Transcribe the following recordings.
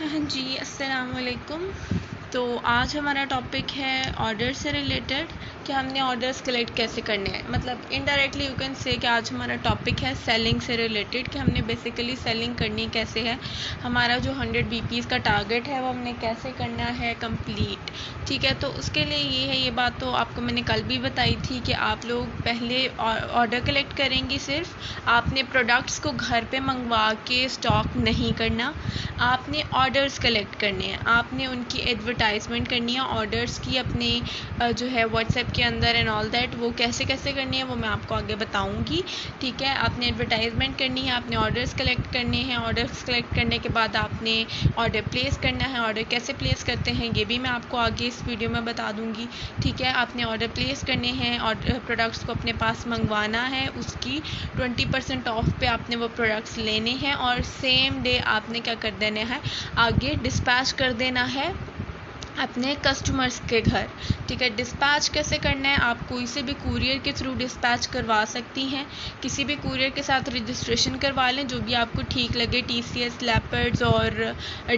हाँ जी, अस्सलाम वालेकुम। तो आज हमारा टॉपिक है ऑर्डर से रिलेटेड कि हमने ऑर्डर्स कलेक्ट कैसे करने हैं। मतलब इनडायरेक्टली यू कैन से कि आज हमारा टॉपिक है सेलिंग से रिलेटेड कि हमने बेसिकली सेलिंग करनी कैसे है। हमारा जो 100 BPs का टारगेट है वो हमने कैसे करना है कंप्लीट। ठीक है, तो उसके लिए ये है, ये बात तो आपको मैंने कल भी बताई थी कि आप लोग पहले ऑर्डर कलेक्ट करेंगी। सिर्फ आपने प्रोडक्ट्स को घर पे मंगवा के स्टॉक नहीं करना, आपने ऑर्डर्स कलेक्ट करने हैं, आपने उनकी एडवर्टाइजमेंट करनी है ऑर्डर्स की अपने जो है व्हाट्सएप के अंदर एंड ऑल दैट। वो कैसे कैसे करनी है वो मैं आपको आगे बताऊंगी। ठीक है, आपने एडवर्टाइजमेंट करनी है, आपने ऑर्डर्स कलेक्ट करने हैं। ऑर्डर्स कलेक्ट करने के बाद आपने ऑर्डर प्लेस करना है। ऑर्डर कैसे प्लेस करते हैं ये भी मैं आपको आगे इस वीडियो में बता दूंगी। ठीक है, आपने ऑर्डर प्लेस करने हैं, ऑर्डर प्रोडक्ट्स को अपने पास मंगवाना है, उसकी 20% ऑफ पे आपने वो प्रोडक्ट्स लेने हैं और सेम डे आपने क्या कर देना है, आगे डिस्पैच कर देना है अपने कस्टमर्स के घर। ठीक है, डिस्पैच कैसे करना है, आप कोई से भी कुरियर के थ्रू डिस्पैच करवा सकती हैं। किसी भी कुरियर के साथ रजिस्ट्रेशन करवा लें, जो भी आपको ठीक लगे, TCS, लेपर्ड्स और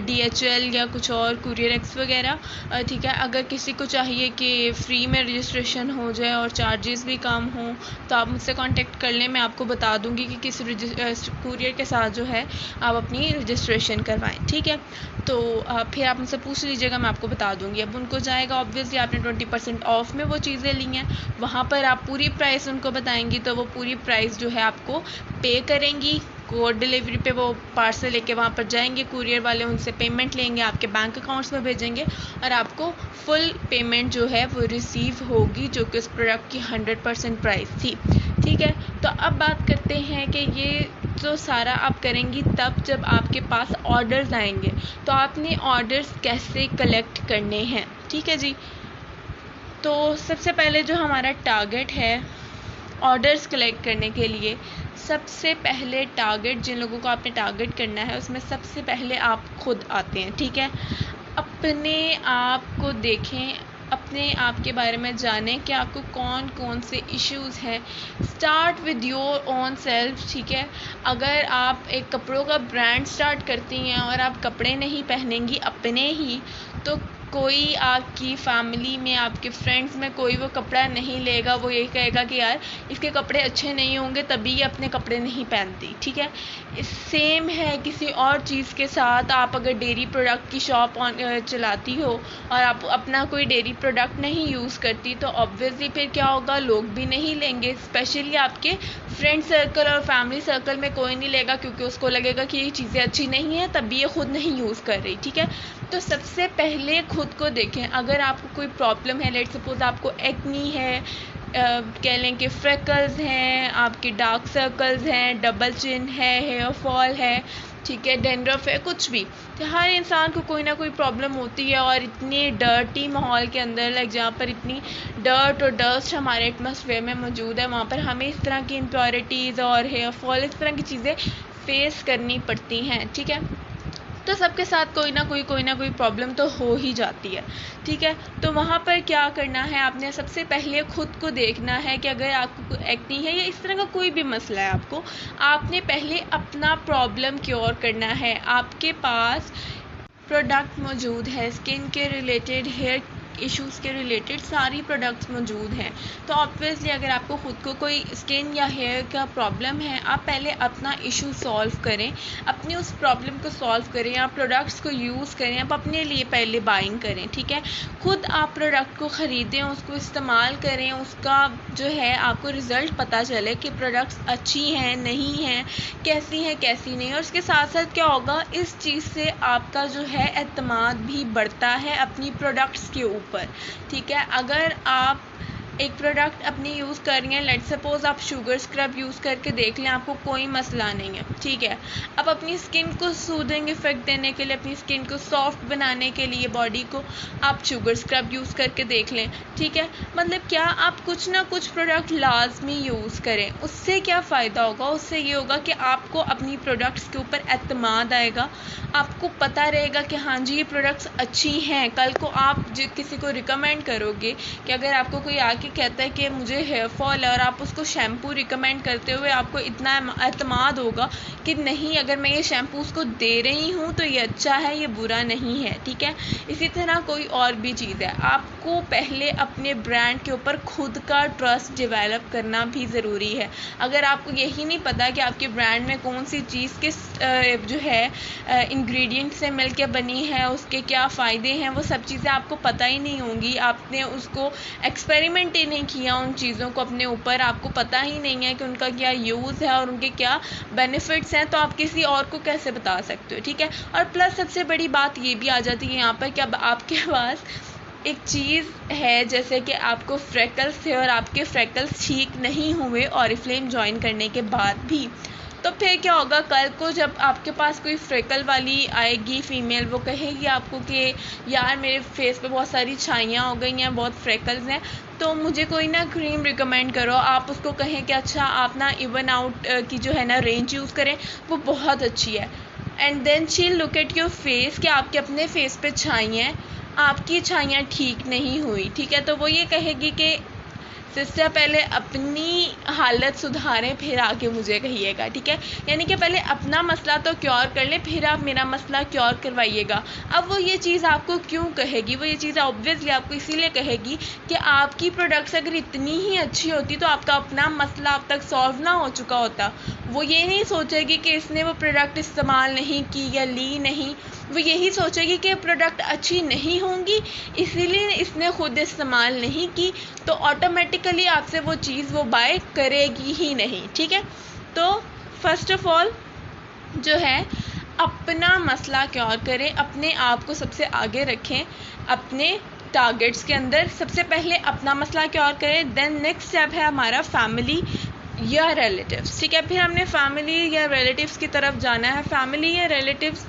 DHL या कुछ और कुरियर एक्स वगैरह। ठीक है, अगर किसी को चाहिए कि फ्री में रजिस्ट्रेशन हो जाए और चार्जेस भी कम हों तो आप मुझसे कांटेक्ट कर लें, मैं आपको बता दूंगी कि किस कुरियर के साथ जो है आप अपनी रजिस्ट्रेशन करवाएं। ठीक है, तो फिर आप मुझसे पूछ लीजिएगा, मैं आपको बता दूंगी। अब उनको जाएगा, ऑब्वियसली आपने 20% ऑफ में वो चीज़ें ली हैं, वहाँ पर आप पूरी प्राइस उनको बताएंगी तो वो पूरी प्राइस जो है आपको पे करेंगी। कोड डिलीवरी पे वो पार्सल लेके वहाँ पर जाएंगे, कुरियर वाले उनसे पेमेंट लेंगे, आपके बैंक अकाउंट्स में भेजेंगे और आपको फुल पेमेंट जो है वो रिसीव होगी, जो कि उस प्रोडक्ट की 100% प्राइस थी। ठीक है, तो अब बात करते हैं कि ये तो सारा आप करेंगी तब जब आपके पास ऑर्डर्स आएंगे। तो आपने ऑर्डर्स कैसे कलेक्ट करने हैं। ठीक है जी, तो सबसे पहले जो हमारा टारगेट है ऑर्डर्स कलेक्ट करने के लिए, सबसे पहले टारगेट जिन लोगों को आपने टारगेट करना है उसमें सबसे पहले आप खुद आते हैं। ठीक है, अपने आप को देखें, अपने आप के बारे में जानें कि आपको कौन कौन से इश्यूज़ हैं। Start with your own self. ठीक है, अगर आप एक कपड़ों का ब्रांड स्टार्ट करती हैं और आप कपड़े नहीं पहनेंगी अपने ही, तो कोई आपकी फैमिली में, आपके फ्रेंड्स में कोई वो कपड़ा नहीं लेगा। वो ये कहेगा कि यार इसके कपड़े अच्छे नहीं होंगे तभी ये अपने कपड़े नहीं पहनती। ठीक है, सेम है किसी और चीज़ के साथ। आप अगर डेयरी प्रोडक्ट की शॉप चलाती हो और आप अपना कोई डेयरी प्रोडक्ट नहीं यूज़ करती तो ऑब्वियसली फिर क्या होगा, लोग भी नहीं लेंगे। स्पेशली आपके फ्रेंड सर्कल और फैमिली सर्कल में कोई नहीं लेगा, क्योंकि उसको लगेगा कि ये चीज़ें अच्छी नहीं है तभी ये खुद नहीं यूज़ कर रही। ठीक है, तो सबसे पहले खुद को देखें। अगर आपको कोई प्रॉब्लम है, लेट सपोज आपको एक्नी है, कह लें कि फ्रेकल्स हैं, आपके डार्क सर्कल्स हैं, डबल चिन है, हेयर फॉल है, ठीक है, डेंड्रफ है, कुछ भी, तो हर इंसान को कोई ना कोई प्रॉब्लम होती है। और इतने डर्टी माहौल के अंदर, लाइक जहाँ पर इतनी डर्ट और डस्ट हमारे एटमॉस्फेयर में मौजूद है, वहाँ पर हमें इस तरह की इम्प्योरिटीज़ और हेयर फॉल, इस तरह की चीज़ें फेस करनी पड़ती हैं। ठीक है, तो सबके साथ कोई ना कोई प्रॉब्लम तो हो ही जाती है। ठीक है, तो वहाँ पर क्या करना है, आपने सबसे पहले खुद को देखना है कि अगर आपको एक्नी है या इस तरह का कोई भी मसला है, आपने पहले अपना प्रॉब्लम क्योर करना है। आपके पास प्रोडक्ट मौजूद है स्किन के रिलेटेड, हेयर इश्यूज़ के रिलेटेड सारी प्रोडक्ट्स मौजूद हैं। तो ऑब्वियसली अगर आपको ख़ुद को कोई स्किन या हेयर का प्रॉब्लम है, आप पहले अपना इशू सॉल्व करें, अपनी उस प्रॉब्लम को सॉल्व करें, आप प्रोडक्ट्स को यूज़ करें, आप अपने लिए पहले बाइंग करें। ठीक है, खुद आप प्रोडक्ट को ख़रीदें, उसको इस्तेमाल करें, उसका जो है आपको रिज़ल्ट पता चले कि प्रोडक्ट्स अच्छी हैं नहीं हैं, कैसी हैं कैसी नहीं। और उसके साथ साथ क्या होगा, इस चीज़ से आपका जो है एतमाद भी बढ़ता है अपनी प्रोडक्ट्स के ऊपर। ठीक है, अगर आप एक प्रोडक्ट अपनी यूज़ कर रही हैं, लेट सपोज आप शुगर स्क्रब यूज़ करके देख लें, आपको कोई मसला नहीं है। ठीक है, अब अपनी स्किन को सूदिंग इफेक्ट देने के लिए, अपनी स्किन को सॉफ्ट बनाने के लिए, बॉडी को, आप शुगर स्क्रब यूज़ करके देख लें। ठीक है, मतलब क्या, आप कुछ ना कुछ प्रोडक्ट लाजमी यूज़ करें। उससे क्या फ़ायदा होगा, उससे ये होगा कि आपको अपनी प्रोडक्ट्स के ऊपर एतमाद आएगा, आपको पता रहेगा कि हाँ जी ये प्रोडक्ट्स अच्छी हैं। कल को आप किसी को रिकमेंड करोगे कि अगर आपको कोई आके कहता है कि मुझे हेयर फॉल है और आप उसको शैम्पू रिकमेंड करते हुए आपको इतना एतमाद होगा कि नहीं, अगर मैं ये शैम्पू उसको दे रही हूँ तो ये अच्छा है, ये बुरा नहीं है, ठीक है। इसी तरह कोई और भी चीज़ है, आपको पहले अपने ब्रांड के ऊपर खुद का ट्रस्ट डेवलप करना भी ज़रूरी है। अगर आपको यही नहीं पता कि आपके ब्रांड में कौन सी चीज़ किस जो है इंग्रेडिएंट से मिलके बनी है, उसके क्या फ़ायदे हैं, वो सब चीज़ें आपको पता ही नहीं होंगी, आपने उसको एक्सपेरिमेंट ही नहीं किया उन चीज़ों को अपने ऊपर, आपको पता ही नहीं है कि उनका क्या यूज़ है और उनके क्या बेनिफिट्स हैं, तो आप किसी और को कैसे बता सकते हो, ठीक है। और प्लस सबसे बड़ी बात ये भी आ जाती है यहाँ पर कि अब आपके पास एक चीज़ है, जैसे कि आपको फ्रेकल्स थे और आपके फ्रेकल्स ठीक नहीं हुए ऑरिफ्लेम ज्वाइन करने के बाद भी, तो फिर क्या होगा, कल को जब आपके पास कोई फ्रेकल वाली आएगी फीमेल, वो कहेगी आपको कि यार मेरे फेस पे बहुत सारी छाइयाँ हो गई हैं, बहुत फ्रेकल्स हैं, तो मुझे कोई ना क्रीम रिकमेंड करो। आप उसको कहें कि अच्छा आप ना इवन आउट की जो है ना रेंज यूज़ करें, वो बहुत अच्छी है। And then she look at your face कि आपके अपने फेस पे छाइयाँ हैं, आपकी छाइयाँ ठीक नहीं हुई, ठीक है। तो वो ये कहेगी कि सिस्टर पहले अपनी हालत सुधारें फिर आके मुझे कहिएगा, ठीक है। यानी कि पहले अपना मसला तो क्योर कर ले, फिर आप मेरा मसला क्योर करवाइएगा। अब वो ये चीज़ आपको क्यों कहेगी, वो ये चीज़ ऑब्वियसली आपको इसीलिए कहेगी कि आपकी प्रोडक्ट्स अगर इतनी ही अच्छी होती तो आपका अपना मसला अब तक सॉल्व ना हो चुका होता। वो ये नहीं सोचेगी कि इसने वो प्रोडक्ट इस्तेमाल नहीं की या ली नहीं, वो यही सोचेगी कि प्रोडक्ट अच्छी नहीं होंगी इसीलिए इसने खुद इस्तेमाल नहीं की, तो ऑटोमेटिकली आपसे वो चीज़ वो बाय करेगी ही नहीं, ठीक है। तो फर्स्ट ऑफ ऑल जो है अपना मसला क्योर करें, अपने आप को सबसे आगे रखें, अपने टारगेट्स के अंदर सबसे पहले अपना मसला क्योर करें। देन नेक्स्ट स्टेप है हमारा फैमिली या रिलेटिव्स, ठीक है। फिर हमने फैमिली या रिलेटिव्स की तरफ जाना है। फैमिली या रिलेटिव्स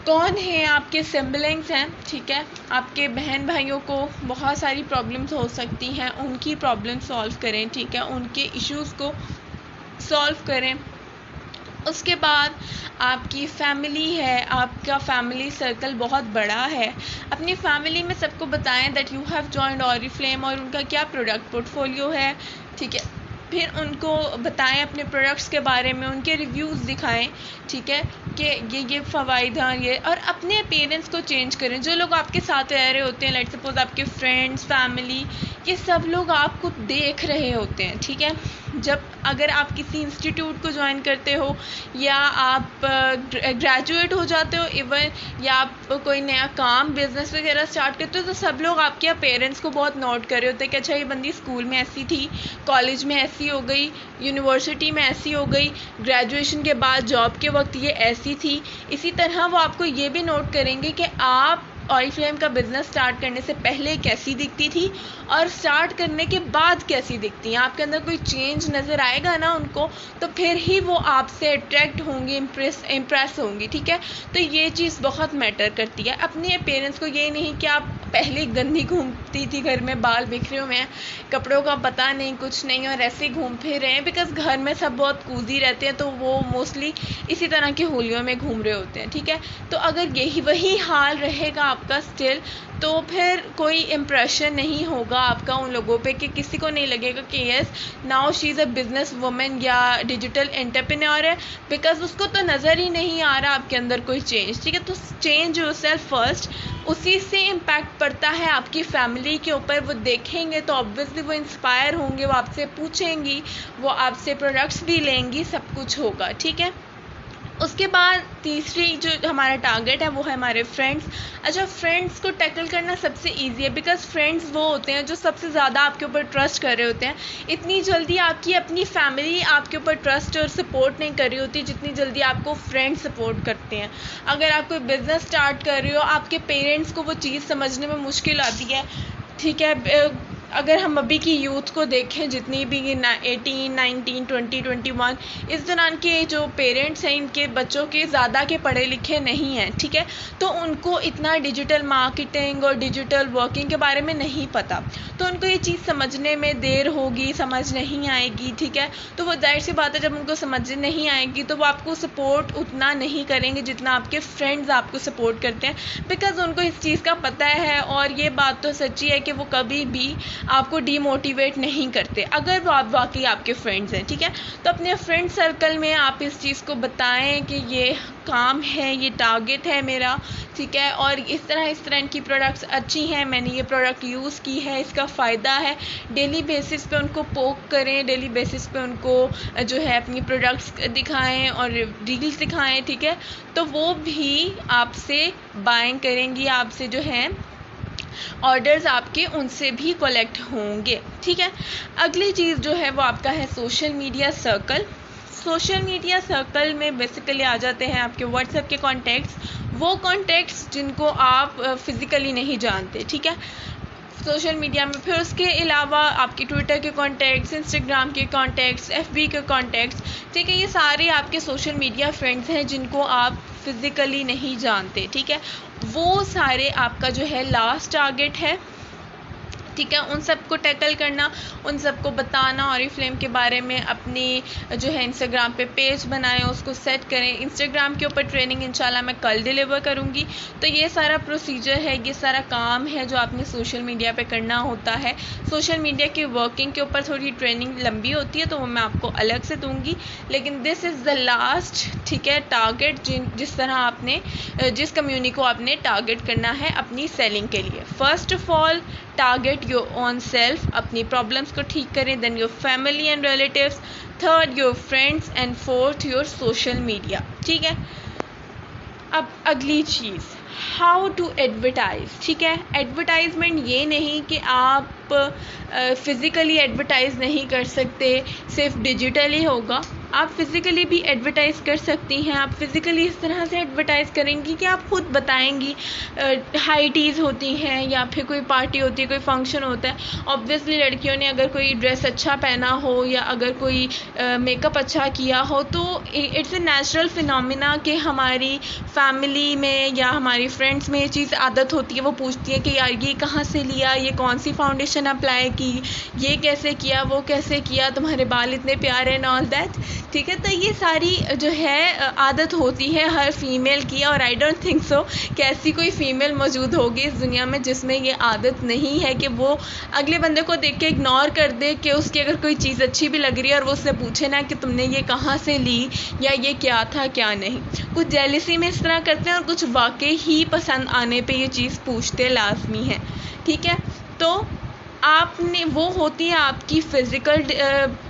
कौन है, आपके सिबलिंग्स हैं, ठीक है। आपके बहन भाइयों को बहुत सारी प्रॉब्लम्स हो सकती हैं, उनकी प्रॉब्लम सॉल्व करें, ठीक है, उनके इश्यूज़ को सॉल्व करें। उसके बाद आपकी फैमिली है, आपका फैमिली सर्कल बहुत बड़ा है, अपनी फैमिली में सबको बताएं that you have joined Oriflame और उनका क्या प्रोडक्ट पोर्टफोलियो है, ठीक है। फिर उनको बताएं अपने प्रोडक्ट्स के बारे में, उनके रिव्यूज़ दिखाएं, ठीक है, कि ये फ़वाइद हैं ये, और अपने अपीयरेंस को चेंज करें। जो लोग आपके साथ रह रहे होते हैं, लेट्स सपोज आपके फ्रेंड्स, फैमिली, ये सब लोग आपको देख रहे होते हैं, ठीक है। जब अगर आप किसी इंस्टीट्यूट को ज्वाइन करते हो या आप ग्रेजुएट हो जाते हो इवन, या आप कोई नया काम बिजनेस वगैरह स्टार्ट करते हो, तो सब लोग आपके पेरेंट्स को बहुत नोट कर रहे होते हैं कि अच्छा ये बंदी स्कूल में ऐसी थी, कॉलेज में ऐसी हो गई, यूनिवर्सिटी में ऐसी हो गई, ग्रेजुएशन के बाद जॉब के वक्त ये ऐसी थी। इसी तरह वो आपको ये भी नोट करेंगे कि आप ऑरिफ्लेम का बिज़नेस स्टार्ट करने से पहले कैसी दिखती थी और स्टार्ट करने के बाद कैसी दिखती हैं। आपके अंदर कोई चेंज नज़र आएगा ना उनको, तो फिर ही वो आपसे अट्रैक्ट होंगी, इम्प्रेस होंगी, ठीक है। तो ये चीज़ बहुत मैटर करती है। अपने पेरेंट्स को ये नहीं कि आप पहले गंदी घूमती थी घर में, बाल बिखरे हुए हैं, कपड़ों का पता नहीं, कुछ नहीं, और ऐसे घूम फिर रहे हैं, बिकॉज़ घर में सब बहुत कूदी रहते हैं, तो वो मोस्टली इसी तरह के होलियों में घूम रहे होते हैं, ठीक है। तो अगर यही वही हाल रहेगा आपका स्टिल, तो फिर कोई इम्प्रेशन नहीं होगा आपका उन लोगों पे, कि किसी को नहीं लगेगा कि yes now she is a business women या डिजिटल एंटरप्रेन्योर है, बिकॉज उसको तो नज़र ही नहीं आ रहा आपके अंदर कोई चेंज, ठीक है। तो चेंज योरसेल्फ फर्स्ट, उसी से इम्पैक्ट पड़ता है आपकी फैमिली के ऊपर। वो देखेंगे तो ऑब्वियसली वो इंस्पायर होंगे, वो आपसे पूछेंगी, वो आपसे प्रोडक्ट्स भी लेंगी, सब कुछ होगा, ठीक है। उसके बाद तीसरी जो हमारा टारगेट है वो है हमारे फ्रेंड्स। अच्छा, फ्रेंड्स को टैकल करना सबसे ईजी है, बिकॉज फ्रेंड्स वो होते हैं जो सबसे ज़्यादा आपके ऊपर ट्रस्ट कर रहे होते हैं। इतनी जल्दी आपकी अपनी फैमिली आपके ऊपर ट्रस्ट और सपोर्ट नहीं कर रही होती जितनी जल्दी आपको फ्रेंड्स सपोर्ट करते हैं। अगर आप कोई बिज़नेस स्टार्ट कर रहे हो, आपके पेरेंट्स को वो चीज़ समझने में मुश्किल आती है, ठीक है। अगर हम अभी की यूथ को देखें, जितनी भी 18, 19, 20, 21 इस दौरान के जो पेरेंट्स हैं, इनके बच्चों के ज़्यादा के पढ़े लिखे नहीं हैं, ठीक है। तो उनको इतना डिजिटल मार्केटिंग और डिजिटल वर्किंग के बारे में नहीं पता, तो उनको ये चीज़ समझने में देर होगी, समझ नहीं आएगी, ठीक है। तो वो जाहिर सी बात है, जब उनको समझ नहीं आएगी तो वो आपको सपोर्ट उतना नहीं करेंगे जितना आपके फ्रेंड्स आपको सपोर्ट करते हैं, बिकॉज उनको इस चीज़ का पता है। और ये बात तो सच्ची है कि वो कभी भी आपको डीमोटिवेट नहीं करते, अगर वो आप वाकई आपके फ्रेंड्स हैं, ठीक है। तो अपने फ्रेंड सर्कल में आप इस चीज़ को बताएं कि ये काम है, ये टारगेट है मेरा, ठीक है, और इस तरह इनकी प्रोडक्ट्स अच्छी हैं, मैंने ये प्रोडक्ट यूज़ की है, इसका फ़ायदा है। डेली बेसिस पे उनको पोक करें, डेली बेसिस पे उनको जो है अपनी प्रोडक्ट्स दिखाएं और रील्स दिखाएं, ठीक है। तो वो भी आपसे बाइंग करेंगी, आपसे जो है ऑर्डर्स आपके उनसे भी कलेक्ट होंगे, ठीक है। अगली चीज़ जो है वो आपका है social media circle. Social media circle में बेसिकली आ जाते हैं आपके व्हाट्सएप के कॉन्टैक्ट्स, वो कॉन्टैक्ट्स जिनको आप फिज़िकली नहीं जानते, ठीक है, सोशल मीडिया में। फिर उसके अलावा आपके ट्विटर के कॉन्टैक्ट्स, इंस्टाग्राम के कॉन्टैक्ट्स, एफबी के कॉन्टैक्ट्स, ठीक है, ये सारे आपके सोशल मीडिया फ्रेंड्स हैं जिनको आप फिज़िकली नहीं जानते, ठीक है। वो सारे आपका जो है लास्ट टारगेट है, ठीक है। उन सबको टैकल करना, उन सबको बताना, ऑरिफ्लेम के बारे में अपनी जो है इंस्टाग्राम पे पेज बनाएं, उसको सेट करें। इंस्टाग्राम के ऊपर ट्रेनिंग इंशाल्लाह मैं कल डिलीवर करूँगी। तो ये सारा प्रोसीजर है, ये सारा काम है जो आपने सोशल मीडिया पे करना होता है। सोशल मीडिया की वर्किंग के ऊपर थोड़ी ट्रेनिंग लंबी होती है, तो वो मैं आपको अलग से दूँगी, लेकिन दिस इज़ द लास्ट, ठीक है, टारगेट जिस तरह आपने जिस कम्युनिटी को आपने टारगेट करना है अपनी सेलिंग के लिए। First of all target your own self, अपनी प्रॉब्लम्स को ठीक करें, then your family and relatives, third your friends and fourth your social media, ठीक है। अब अगली चीज़, हाउ टू एडवर्टाइज, ठीक है। एडवर्टाइजमेंट ये नहीं कि आप फिज़िकली एडवर्टाइज़ नहीं कर सकते, सिर्फ डिजिटल ही होगा। आप फिज़िकली भी एडवर्टाइज़ कर सकती हैं। आप फिज़िकली इस तरह से एडवर्टाइज़ करेंगी कि आप खुद बताएंगी, हाई टीज़ होती हैं या फिर कोई पार्टी होती है, कोई फंक्शन होता है, ऑब्वियसली लड़कियों ने अगर कोई ड्रेस अच्छा पहना हो या अगर कोई मेकअप अच्छा किया हो, तो इट्स ए नेचुरल फिनोमिना कि हमारी फैमिली में या हमारी फ्रेंड्स में ये चीज़ आदत होती है, वो पूछती है कि यार ये कहाँ से लिया, ये कौन सी फाउंडेशन अप्लाई की, ये कैसे किया, वो कैसे किया, तुम्हारे बाल इतने प्यारे एंड ऑल दैट, ठीक है। तो ये सारी जो है आदत होती है हर फीमेल की, और आई डोंट थिंक सो कि ऐसी कोई फीमेल मौजूद होगी इस दुनिया में जिसमें ये आदत नहीं है कि वो अगले बंदे को देख के इग्नोर कर दे कि उसकी अगर कोई चीज़ अच्छी भी लग रही है और वो उससे पूछे ना कि तुमने ये कहाँ से ली या ये क्या था क्या नहीं। कुछ जेलसी में इस तरह करते हैं और कुछ वाकई ही पसंद आने पे ये चीज़ पूछते लाजमी है, ठीक है। तो आपने वो होती है आपकी फ़िज़िकल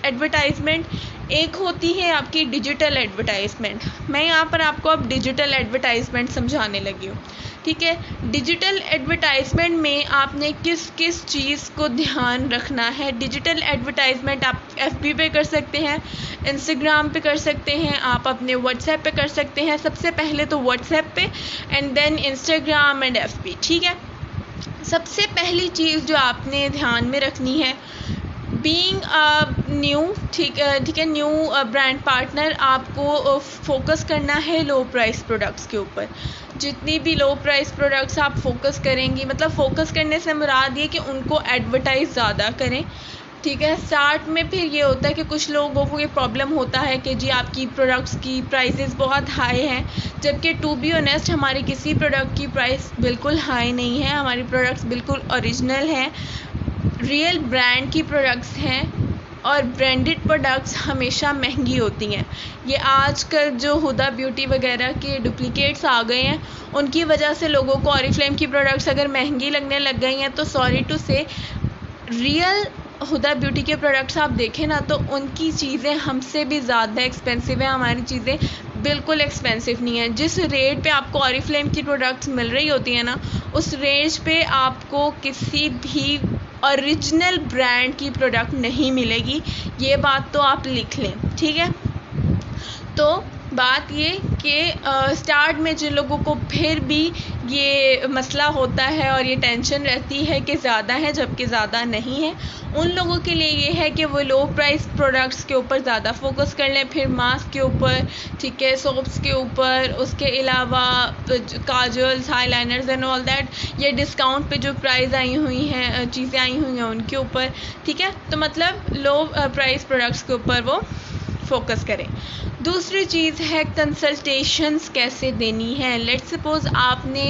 एडवर्टाइजमेंट, एक होती है आपकी डिजिटल एडवर्टाइजमेंट। मैं यहाँ पर आपको अब डिजिटल एडवर्टाइजमेंट समझाने लगी हूँ, ठीक है। डिजिटल एडवर्टाइजमेंट में आपने किस किस चीज़ को ध्यान रखना है। डिजिटल एडवर्टाइजमेंट आप FB पे कर सकते हैं, इंस्टाग्राम पे कर सकते हैं, आप अपने व्हाट्सएप पे कर सकते हैं। सबसे पहले तो व्हाट्सएप पे and then Instagram and FB, ठीक है। सबसे पहली चीज़ जो आपने ध्यान में रखनी है, बीइंग न्यू, ठीक है, न्यू ब्रांड पार्टनर, आपको फोकस करना है लो प्राइस प्रोडक्ट्स के ऊपर। जितनी भी लो प्राइस प्रोडक्ट्स आप फोकस करेंगी, मतलब फोकस करने से मुराद ये कि उनको एडवर्टाइज़ ज़्यादा करें, ठीक है। स्टार्ट में फिर ये होता है कि कुछ लोगों को ये प्रॉब्लम होता है कि जी आपकी प्रोडक्ट्स की प्राइसेस बहुत हाई हैं, जबकि टू बी ऑनेस्ट हमारी किसी प्रोडक्ट की प्राइस बिल्कुल हाई नहीं है। हमारी प्रोडक्ट्स बिल्कुल ओरिजिनल हैं, रियल ब्रांड की प्रोडक्ट्स हैं, और ब्रांडेड प्रोडक्ट्स हमेशा महंगी होती हैं। ये आजकल जो हुदा ब्यूटी वगैरह के डुप्लीकेट्स आ गए हैं, उनकी वजह से लोगों को ऑरिफ्लेम की प्रोडक्ट्स अगर महंगी लगने लग गई हैं, तो सॉरी टू से रियल हुदा ब्यूटी के प्रोडक्ट्स आप देखें ना, तो उनकी चीज़ें हमसे भी ज़्यादा एक्सपेंसिव है, हमारी चीज़ें बिल्कुल एक्सपेंसिव नहीं है। जिस रेट पे आपको ऑरिफ्लेम की प्रोडक्ट्स मिल रही होती हैं ना, उस रेंज पे आपको किसी भी ओरिजिनल ब्रांड की प्रोडक्ट नहीं मिलेगी। ये बात तो आप लिख लें, ठीक है। तो बात ये कि स्टार्ट में जिन लोगों को फिर भी ये मसला होता है और ये टेंशन रहती है कि ज़्यादा है जबकि ज़्यादा नहीं है, उन लोगों के लिए ये है कि वो लो प्राइस प्रोडक्ट्स के ऊपर ज़्यादा फोकस कर लें, फिर मास्क के ऊपर, ठीक है, सोप्स के ऊपर, उसके अलावा काजल्स, हाईलाइनर्स एंड ऑल दैट, ये डिस्काउंट पे जो प्राइस आई हुई हैं, चीज़ें आई हुई हैं उनके ऊपर, ठीक है। तो मतलब लो प्राइस प्रोडक्ट्स के ऊपर वो फोकस करें। दूसरी चीज़ है कंसल्टेशंस कैसे देनी है। लेट्स सपोज आपने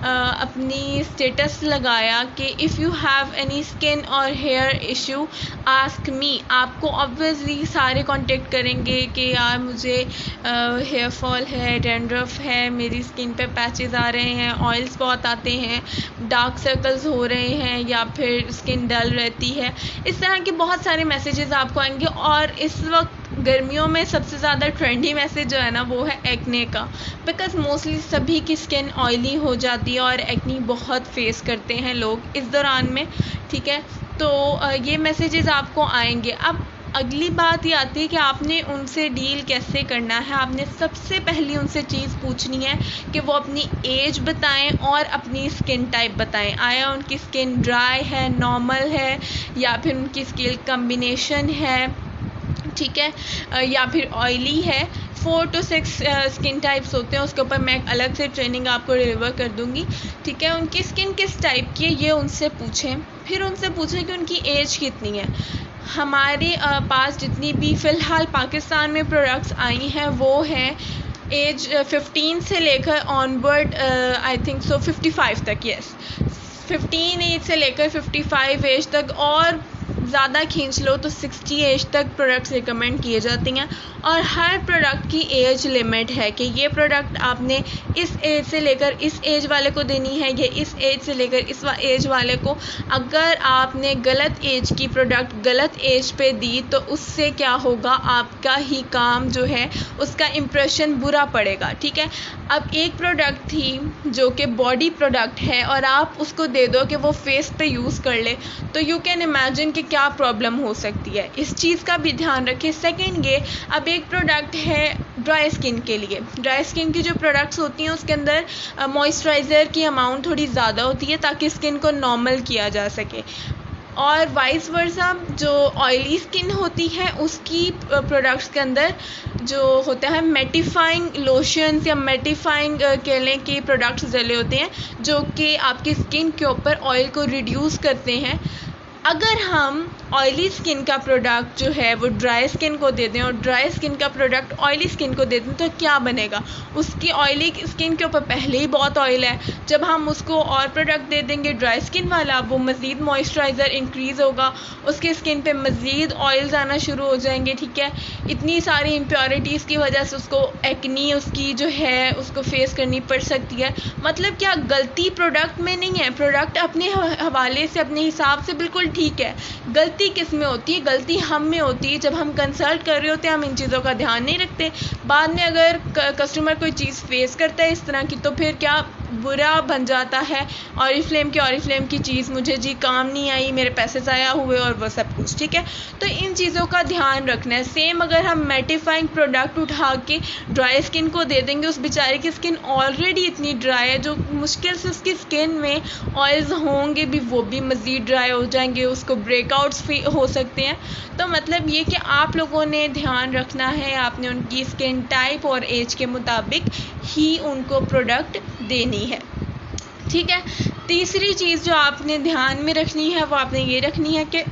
अपनी स्टेटस लगाया कि if you have any skin और हेयर इशू आस्क मी। आपको ऑब्वियसली सारे कांटेक्ट करेंगे कि यार मुझे हेयर फॉल है, डैंड्रफ है, मेरी स्किन पे पैचेस आ रहे हैं, ऑयल्स बहुत आते हैं, डार्क सर्कल्स हो रहे हैं, या फिर स्किन डल रहती है। इस तरह के बहुत सारे मैसेजेस आपको आएंगे। और इस वक्त गर्मियों में सबसे ज़्यादा ट्रेंडी मैसेज जो है ना वो है एक्ने का, बिकॉज मोस्टली सभी की स्किन ऑयली हो जाती है और एक्नी बहुत फेस करते हैं लोग इस दौरान में, ठीक है। तो ये मैसेजेस आपको आएंगे। अब अगली बात ये आती है कि आपने उनसे डील कैसे करना है। आपने सबसे पहले उनसे चीज़ पूछनी है कि वो अपनी एज बताएं और अपनी स्किन टाइप बताएं। आया उनकी स्किन ड्राई है, नॉर्मल है, या फिर उनकी स्किन कम्बिनेशन है, ठीक है, या फिर ऑयली है। 4 to 6 स्किन टाइप्स होते हैं, उसके ऊपर मैं अलग से ट्रेनिंग आपको डिलीवर कर दूंगी, ठीक है। उनकी स्किन किस टाइप की है ये उनसे पूछें। फिर उनसे पूछें कि उनकी एज कितनी है। हमारे पास जितनी भी फ़िलहाल पाकिस्तान में प्रोडक्ट्स आई हैं वो हैं एज 15 से लेकर ऑनवर्ड, आई थिंक सो 55 तक। यस, 15 एज से लेकर 55 एज तक, और ज़्यादा खींच लो तो 60 एज तक प्रोडक्ट्स रिकमेंड किए जाती हैं। और हर प्रोडक्ट की एज लिमिट है कि ये प्रोडक्ट आपने इस एज से लेकर इस एज वाले को देनी है, ये इस एज से लेकर इस एज वाले को। अगर आपने गलत एज की प्रोडक्ट गलत एज पे दी तो उससे क्या होगा, आपका ही काम जो है उसका इम्प्रेशन बुरा पड़ेगा, ठीक है। अब एक प्रोडक्ट थी जो कि बॉडी प्रोडक्ट है और आप उसको दे दो कि वो फेस पे यूज़ कर ले, तो यू कैन इमेजिन कि क्या प्रॉब्लम हो सकती है। इस चीज़ का भी ध्यान रखें। सेकेंड ये, अब एक प्रोडक्ट है ड्राई स्किन के लिए। ड्राई स्किन की जो प्रोडक्ट्स होती हैं उसके अंदर मॉइस्चराइज़र की अमाउंट थोड़ी ज़्यादा होती है ताकि स्किन को नॉर्मल किया जा सके। और वाइस वर्सा जो ऑयली स्किन होती है उसकी प्रोडक्ट्स के अंदर जो होता है मेटिफाइंग लोशंस या मेटिफाइंग कह लें कि प्रोडक्ट्स डले होते हैं जो कि आपकी स्किन के ऊपर ऑयल को रिड्यूस करते हैं। अगर हम ऑयली स्किन का प्रोडक्ट जो है वो ड्राई स्किन को दे दें और ड्राई स्किन का प्रोडक्ट ऑयली स्किन को दे दें तो क्या बनेगा, उसकी ऑयली स्किन के ऊपर पहले ही बहुत ऑयल है। जब हम उसको और प्रोडक्ट दे देंगे ड्राई स्किन वाला, वो मज़ीद मॉइस्चराइज़र इंक्रीज़ होगा, उसकी स्किन पे मज़ीद ऑयल्स आना शुरू हो जाएंगे, ठीक है। इतनी सारी इम्प्योरिटीज़ की वजह से उसको एक्नी उसकी जो है उसको फेस करनी पड़ सकती है। मतलब क्या गलती प्रोडक्ट में नहीं है, प्रोडक्ट अपने हवाले से अपने हिसाब से बिल्कुल ठीक है। गलती किस में होती है, गलती हम में होती है। जब हम कंसल्ट कर रहे होते हैं हम इन चीज़ों का ध्यान नहीं रखते। बाद में अगर कस्टमर कोई चीज़ फेस करता है इस तरह की तो फिर क्या बुरा बन जाता है, ऑरिफ्लेम की चीज़ मुझे जी काम नहीं आई, मेरे पैसे ज़ाया हुए और वो सब कुछ, ठीक है। तो इन चीज़ों का ध्यान रखना है। सेम अगर हम मेटिफाइंग प्रोडक्ट उठा के ड्राई स्किन को दे देंगे, उस बेचारे की स्किन ऑलरेडी इतनी ड्राई है, जो मुश्किल से उसकी स्किन में ऑयल्स होंगे भी वो भी मज़ीद ड्राई हो जाएंगे, उसको ब्रेकआउट्स हो सकते हैं। तो मतलब ये कि आप लोगों ने ध्यान रखना है, आपने उनकी स्किन टाइप और एज के मुताबिक ही उनको प्रोडक्ट देनी है, ठीक है। तीसरी चीज़ जो आपने ध्यान में रखनी है वो आपने ये रखनी है कि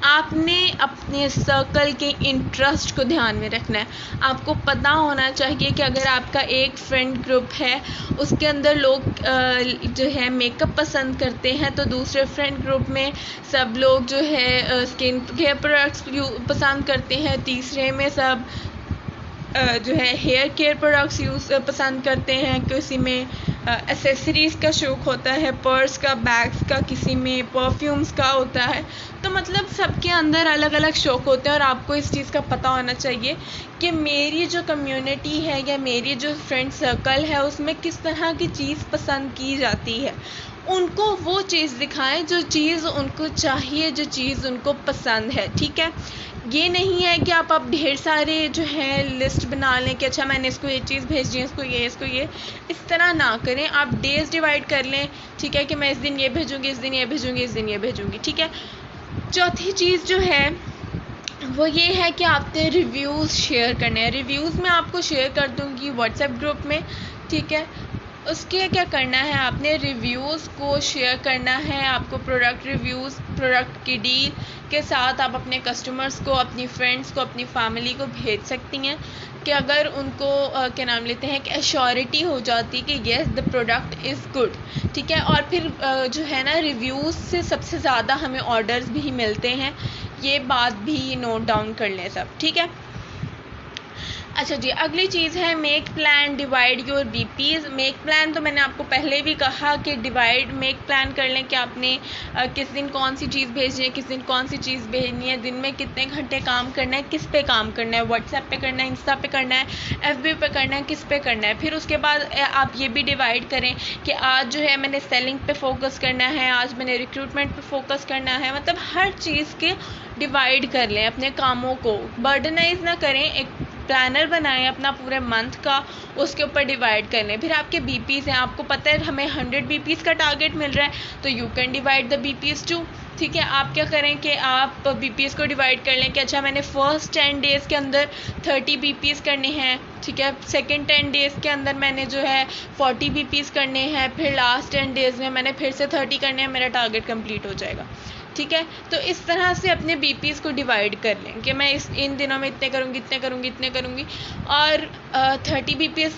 आपने अपने सर्कल के इंटरेस्ट को ध्यान में रखना है। आपको पता होना चाहिए कि अगर आपका एक फ्रेंड ग्रुप है उसके अंदर लोग जो है मेकअप पसंद करते हैं तो दूसरे फ्रेंड ग्रुप में सब लोग जो है स्किन केयर प्रोडक्ट्स पसंद करते हैं, तीसरे में सब जो है हेयर केयर प्रोडक्ट्स यूज़ पसंद करते हैं, किसी में एसेसरीज़ का शौक़ होता है, पर्स का, बैग्स का, किसी में परफ्यूम्स का होता है। तो मतलब सबके अंदर अलग अलग शौक़ होते हैं और आपको इस चीज़ का पता होना चाहिए कि मेरी जो कम्युनिटी है या मेरी जो फ्रेंड सर्कल है उसमें किस तरह की चीज़ पसंद की जाती है। उनको वो चीज़ दिखाएं जो चीज़ उनको चाहिए, जो चीज़ उनको पसंद है, ठीक है। ये नहीं है कि आप अब ढेर सारे जो है लिस्ट बना लें कि अच्छा मैंने इसको ये चीज़ भेजी है, इसको ये इस तरह ना करें। आप डेज़ डिवाइड कर लें, ठीक है, कि मैं इस दिन ये भेजूँगी, इस दिन ये भेजूँगी, इस दिन ये भेजूँगी, ठीक है। चौथी चीज़ जो है वो ये है कि आपने रिव्यूज़ शेयर करने हैं। रिव्यूज़ मैं आपको शेयर कर दूँगी व्हाट्सएप ग्रुप में, ठीक है। उसके क्या करना है, आपने रिव्यूज़ को शेयर करना है। आपको प्रोडक्ट रिव्यूज़, प्रोडक्ट की डील के साथ आप अपने कस्टमर्स को, अपनी फ्रेंड्स को, अपनी फैमिली को भेज सकती हैं कि अगर उनको क्या नाम लेते हैं कि एश्योरिटी हो जाती कि yes the product is good, ठीक है। और फिर जो है ना, रिव्यूज़ से सबसे ज़्यादा हमें ऑर्डर्स भी मिलते हैं, ये बात भी नोट डाउन कर लें सब, ठीक है। अच्छा जी, अगली चीज़ है make plan divide your BPs. Make plan तो मैंने आपको पहले भी कहा कि मेक प्लान कर लें कि आपने किस दिन कौन सी चीज़ भेजनी है, किस दिन कौन सी चीज़ भेजनी है, दिन में कितने घंटे काम करना है, किस पे काम करना है, व्हाट्सएप पे करना है, इंस्टा पे करना है, एफबी पे करना है, किस पे करना है। फिर उसके बाद आप ये भी डिवाइड करें कि आज जो है मैंने सेलिंग पे फोकस करना है, आज मैंने रिक्रूटमेंट पे फोकस करना है। मतलब हर चीज़ के डिवाइड कर लें, अपने कामों को बर्डनाइज ना करें, एक प्लानर बनाएं अपना पूरे मंथ का, उसके ऊपर डिवाइड कर लें। फिर आपके बीपीज़ हैं, आपको पता है हमें 100 बीपीज़ का टारगेट मिल रहा है, तो you can divide the BPs two, ठीक है। आप क्या करें कि आप बीपीज़ को डिवाइड कर लें कि अच्छा मैंने फर्स्ट 10 डेज़ के अंदर 30 बीपीज़ करने हैं, ठीक है। सेकंड 10 डेज़ के अंदर मैंने जो है 40 बीपीज़ करने हैं, फिर लास्ट 10 डेज़ में मैंने फिर से 30 करने हैं, मेरा टारगेट कंप्लीट हो जाएगा, ठीक है। तो इस तरह से अपने बीपीज़ को डिवाइड कर लें कि मैं इन दिनों में इतने करूँगी, इतने करूँगी, इतने करूँगी। और 30 बीपीज़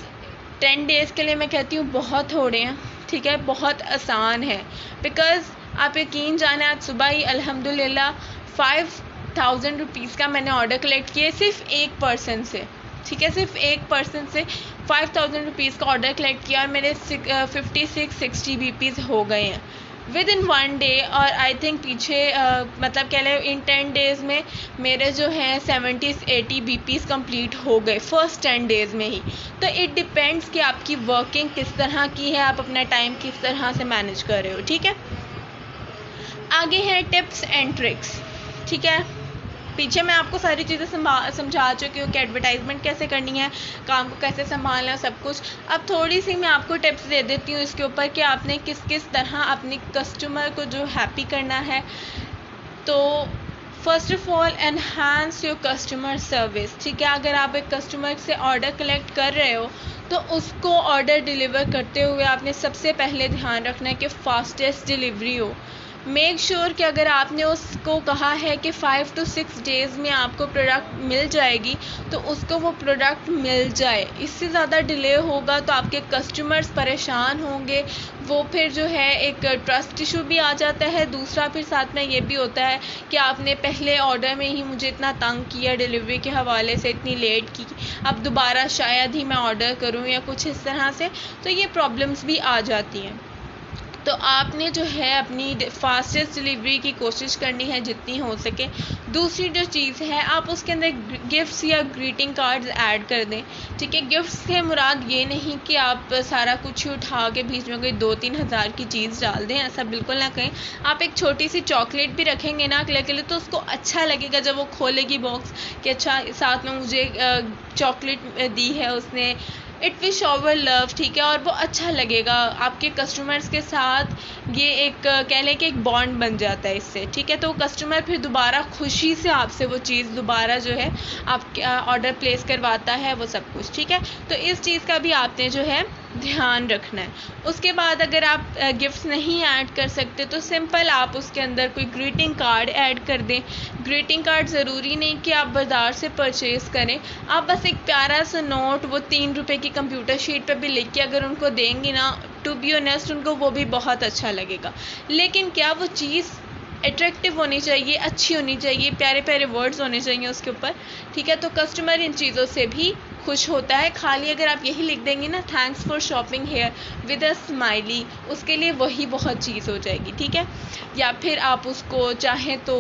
10 डेज़ के लिए मैं कहती हूँ बहुत थोड़े हैं, ठीक है, बहुत आसान है। बिकॉज़ आप यकीन जाने, आज सुबह ही अल्हम्दुलिल्लाह 5000 रुपीज़ का मैंने ऑर्डर कलेक्ट किए सिर्फ एक पर्सन से, ठीक है। सिर्फ एक पर्सन से 5000 रुपीज़ का ऑर्डर कलेक्ट किया और मेरे 56-60 बीपीज़ हो गए हैं विद इन 1 डे। और आई थिंक पीछे मतलब कह लें इन 10 डेज़ में मेरे जो हैं 70-80 बीपीज़ कंप्लीट हो गए फर्स्ट 10 डेज़ में ही। तो इट डिपेंड्स कि आपकी वर्किंग किस तरह की है, आप अपना टाइम किस तरह से मैनेज कर रहे हो, ठीक है। आगे है टिप्स एंड ट्रिक्स, ठीक है। पीछे मैं आपको सारी चीज़ें समझा चुकी हूँ कि एडवर्टाइजमेंट कैसे करनी है, काम को कैसे संभालना है, सब कुछ। अब थोड़ी सी मैं आपको टिप्स दे देती हूँ इसके ऊपर कि आपने किस किस तरह अपने कस्टमर को जो हैप्पी करना है। तो first of all enhance your customer service, ठीक है। अगर आप एक कस्टमर से ऑर्डर कलेक्ट कर रहे हो तो उसको ऑर्डर डिलीवर करते हुए आपने सबसे पहले ध्यान रखना है कि फास्टेस्ट डिलीवरी हो। मेक श्योर कि अगर आपने उसको कहा है कि 5 to 6 डेज़ में आपको प्रोडक्ट मिल जाएगी तो उसको वो प्रोडक्ट मिल जाए। इससे ज़्यादा डिले होगा तो आपके कस्टमर्स परेशान होंगे, वो फिर जो है एक ट्रस्ट इशू भी आ जाता है। दूसरा फिर साथ में ये भी होता है कि आपने पहले ऑर्डर में ही मुझे इतना तंग किया, डिलीवरी के हवाले से इतनी लेट की, अब दोबारा शायद ही मैं ऑर्डर करूँ या कुछ इस तरह से, तो ये प्रॉब्लम्स भी आ जाती हैं। तो आपने जो है अपनी फास्टेस्ट डिलीवरी की कोशिश करनी है जितनी हो सके। दूसरी जो चीज़ है, आप उसके अंदर गिफ्ट्स या ग्रीटिंग कार्ड्स ऐड कर दें, ठीक है। गिफ्ट्स से मुराद ये नहीं कि आप सारा कुछ ही उठा के बीच में कोई 2-3 हज़ार की चीज़ डाल दें, ऐसा बिल्कुल ना करें। आप एक छोटी सी चॉकलेट भी रखेंगे ना अगले के लिए तो उसको अच्छा लगेगा जब वो खोलेगी बॉक्स कि अच्छा साथ में मुझे चॉकलेट दी है उसने, इट विल शॉवर लव, ठीक है। और वो अच्छा लगेगा आपके कस्टमर्स के साथ। ये एक कह लें कि एक बॉन्ड बन जाता है इससे, ठीक है। तो कस्टमर फिर दोबारा खुशी से आपसे वो चीज़ दोबारा जो है आप ऑर्डर प्लेस करवाता है, वो सब कुछ, ठीक है। तो इस चीज़ का भी आपने जो है ध्यान रखना है। उसके बाद अगर आप गिफ्ट्स नहीं ऐड कर सकते तो सिंपल आप उसके अंदर कोई ग्रीटिंग कार्ड ऐड कर दें। ग्रीटिंग कार्ड ज़रूरी नहीं कि आप बाज़ार से परचेज़ करें, आप बस एक प्यारा सा नोट वो 3 रुपए की कंप्यूटर शीट पे भी लिख के अगर उनको देंगी ना, टू बी ऑनेस्ट उनको वो भी बहुत अच्छा लगेगा। लेकिन क्या वो चीज़ अट्रैक्टिव होनी चाहिए, अच्छी होनी चाहिए, प्यारे प्यारे वर्ड्स होने चाहिए उसके ऊपर, ठीक है। तो कस्टमर इन चीज़ों से भी खुश होता है। खाली अगर आप यही लिख देंगे ना thanks for shopping here with a smiley, उसके लिए वही बहुत चीज़ हो जाएगी, ठीक है। या फिर आप उसको चाहें तो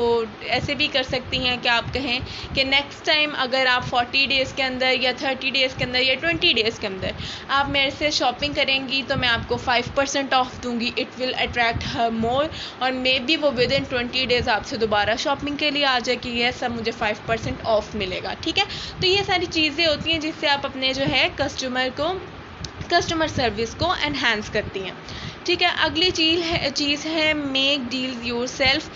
ऐसे भी कर सकती हैं कि आप कहें कि नेक्स्ट टाइम अगर आप 40 डेज़ के अंदर या 30 डेज़ के अंदर या 20 डेज़ के अंदर आप मेरे से शॉपिंग करेंगी तो मैं आपको 5% ऑफ दूंगी। इट विल अट्रैक्ट हर मोर और मे बी वो विद इन 20 डेज़ आपसे दोबारा शॉपिंग के लिए आ जाए कि ये सब मुझे 5% ऑफ मिलेगा, ठीक है। तो ये सारी चीज़ें होती हैं जिससे आप अपने जो है कस्टमर सर्विस को एनहांस करती हैं, ठीक है। अगली चीज़ है मेक डील्स योरसेल्फ।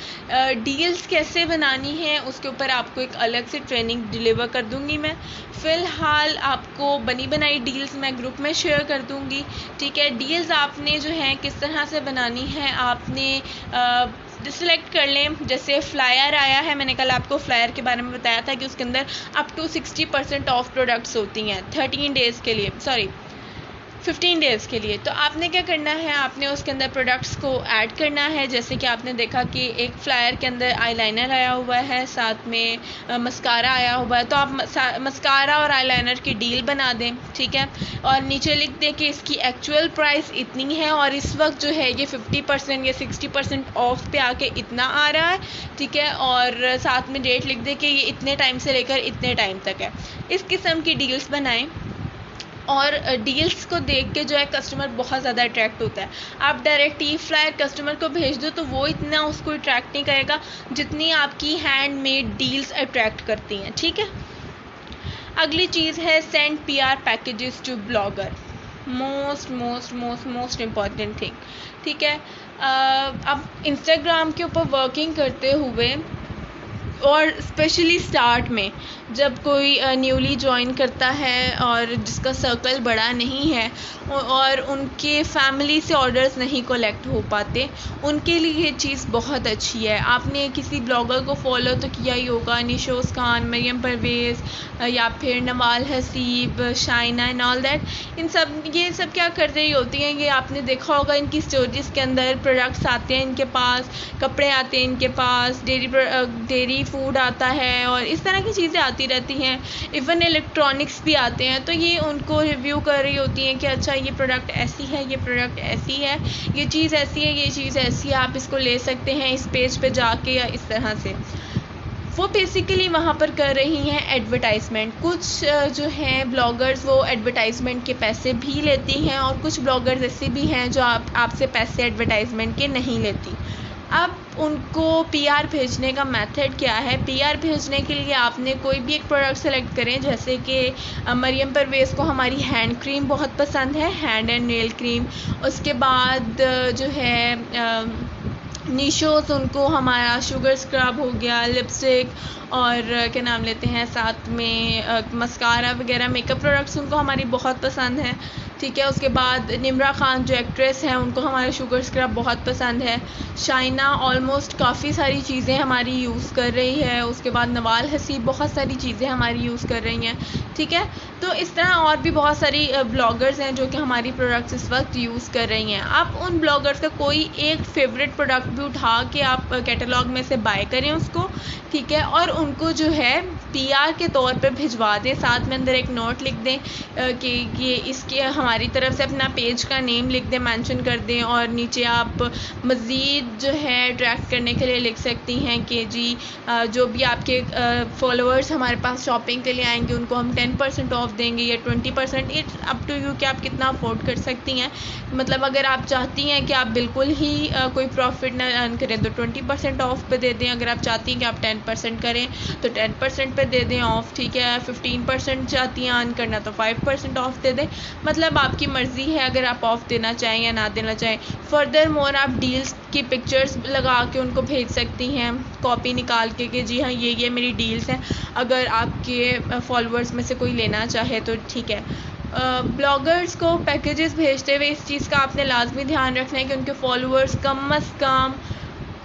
डील्स कैसे बनानी है उसके ऊपर आपको एक अलग से ट्रेनिंग डिलीवर कर दूंगी मैं। फ़िलहाल आपको बनी बनाई डील्स मैं ग्रुप में शेयर कर दूंगी। ठीक है, डील्स आपने जो है किस तरह से बनानी है, आपने सिलेक्ट कर लें। जैसे फ्लायर आया है, मैंने कल आपको फ्लायर के बारे में बताया था कि उसके अंदर अप टू 60% ऑफ प्रोडक्ट्स होती हैं 13 डेज़ के लिए, 15 डेज़ के लिए। तो आपने क्या करना है, आपने उसके अंदर प्रोडक्ट्स को ऐड करना है। जैसे कि आपने देखा कि एक फ्लायर के अंदर आईलाइनर आया हुआ है, साथ में मस्कारा आया हुआ है, तो आप मस्कारा और आईलाइनर की डील बना दें। ठीक है, और नीचे लिख दें कि इसकी एक्चुअल प्राइस इतनी है और इस वक्त जो है ये 50% या 60% ऑफ पे आके इतना आ रहा है। ठीक है, और साथ में डेट लिख दें कि ये इतने टाइम से लेकर इतने टाइम तक है। इस किस्म की डील्स बनाएं और डील्स को देख के जो है कस्टमर बहुत ज़्यादा अट्रैक्ट होता है। आप डायरेक्ट ई फ्लायर कस्टमर को भेज दो तो वो इतना उसको अट्रैक्ट नहीं करेगा जितनी आपकी हैंडमेड डील्स अट्रैक्ट करती हैं। ठीक है, अगली चीज़ है send PR packages to blogger. Most important thing. ठीक है, अब इंस्टाग्राम के ऊपर वर्किंग करते हुए और स्पेशली स्टार्ट में जब कोई न्यूली ज्वाइन करता है और जिसका सर्कल बड़ा नहीं है और उनके फैमिली से ऑर्डर्स नहीं कलेक्ट हो पाते, उनके लिए ये चीज़ बहुत अच्छी है। आपने किसी ब्लॉगर को फॉलो तो किया ही होगा, निशोज खान, मरियम परवेज़ या फिर Nawal Haseeb, Shaina and all that. ये सब क्या कर रही होती हैं, ये आपने देखा होगा इनकी स्टोरीज़ के अंदर प्रोडक्ट्स आते हैं इनके पास, कपड़े आते हैं इनके पास, डेयरी फूड आता है और इस तरह की चीज़ें आती रहती हैं। इवन इलेक्ट्रॉनिक्स भी आते हैं, तो ये उनको रिव्यू कर रही होती हैं कि अच्छा ये प्रोडक्ट ऐसी है, ये प्रोडक्ट ऐसी है, ये चीज़ ऐसी है, ये चीज़ ऐसी है, आप इसको ले सकते हैं इस पेज पे जाके, या इस तरह से। वो बेसिकली वहाँ पर कर रही हैं एडवर्टाइजमेंट। कुछ जो हैं ब्लॉगर्स वो एडवर्टाइजमेंट के पैसे भी लेती हैं और कुछ ब्लॉगर्स ऐसे भी हैं जो आपसे पैसे एडवर्टाइजमेंट के नहीं लेती। अब उनको PR भेजने का मेथड क्या है। PR भेजने के लिए आपने कोई भी एक प्रोडक्ट सेलेक्ट करें। जैसे कि मरियम परवेज़ को हमारी हैंड क्रीम बहुत पसंद है, हैंड एंड नेल क्रीम। उसके बाद जो है निशोज, उनको हमारा शुगर स्क्रब हो गया, लिपस्टिक और क्या नाम लेते हैं, साथ में मस्कारा वगैरह मेकअप प्रोडक्ट्स उनको हमारी बहुत पसंद है। ठीक है, उसके बाद निम्रा खान जो एक्ट्रेस हैं उनको हमारा शुगर स्क्रब बहुत पसंद है। शाइना ऑलमोस्ट काफ़ी सारी चीज़ें हमारी यूज़ कर रही है। उसके बाद नवाल हसीब बहुत सारी चीज़ें हमारी यूज़ कर रही हैं। ठीक है, तो इस तरह और भी बहुत सारी ब्लॉगर्स हैं जो कि हमारी प्रोडक्ट्स इस वक्त यूज़ कर रही हैं। आप उन ब्लॉगर्स का कोई एक फेवरेट प्रोडक्ट भी उठा के आप कैटलॉग में से बाय करें उसको। ठीक है, और उनको जो है PR के तौर पे भिजवा दें। साथ में अंदर एक नोट लिख दें कि ये इसके हमारी तरफ से अपना पेज का नेम लिख दें, मेंशन कर दें, और नीचे आप मज़ीद जो है ट्रैक करने के लिए लिख सकती हैं कि जी जो भी आपके फॉलोअर्स हमारे पास शॉपिंग के लिए आएंगे उनको हम 10% ऑफ देंगे या 20%। इट्स अप टू यू कि आप कितना अफोर्ड कर सकती हैं। मतलब अगर आप चाहती हैं कि आप बिल्कुल ही कोई प्रॉफिट ना अर्न करें तो 20% ऑफ पे दे दें। अगर आप चाहती हैं कि आप 10% करें तो 10% पे दे दें ऑफ। ठीक है, 15% चाहती हैं अर्न करना तो 5% ऑफ दे दें। मतलब आपकी मर्ज़ी है अगर आप ऑफ देना चाहें या ना देना चाहें। फर्दर मोर आप डील्स की पिक्चर्स लगा के उनको भेज सकती हैं, कॉपी निकाल के कि जी हाँ ये मेरी डील्स हैं, अगर आपके फॉलोअर्स में से कोई लेना चाहे तो ठीक है। ब्लॉगर्स को पैकेजेस भेजते हुए इस चीज़ का आपने लाजमी ध्यान रखना है कि उनके फॉलोअर्स कम अज़ कम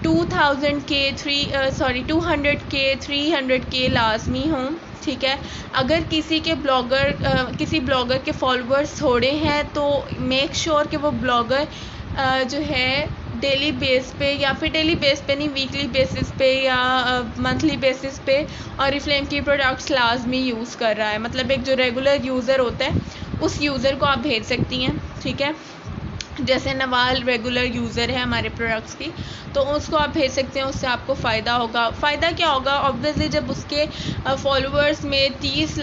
200 के 300 के लाजमी हों। ठीक है, अगर किसी ब्लॉगर के फॉलोअर्स थोड़े हैं तो मेक श्योर कि वो ब्लॉगर जो है डेली बेस पे या फिर डेली बेस पे नहीं, वीकली बेसिस पे या मंथली बेसिस पे ऑरिफ्लेम की प्रोडक्ट्स लाजमी यूज़ कर रहा है। मतलब एक जो रेगुलर यूज़र होता है उस यूज़र को आप भेज सकती हैं। ठीक है, जैसे नवाल रेगुलर यूज़र है हमारे प्रोडक्ट्स की, तो उसको आप भेज सकते हैं, उससे आपको फ़ायदा होगा। फ़ायदा क्या होगा, ऑब्वियसली जब उसके फॉलोअर्स में 3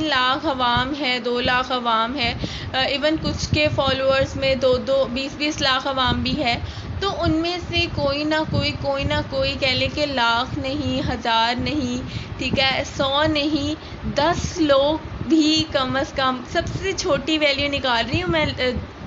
लाख अवाम है, 2 लाख अवाम है, इवन कुछ के फॉलोअर्स में 20 लाख अवाम भी है, तो उनमें से कोई ना कोई कह ले कि लाख नहीं, 1000 नहीं, ठीक है, 100 नहीं, 10 लोग भी कम अज़ कम, सबसे छोटी वैल्यू निकाल रही हूँ मैं,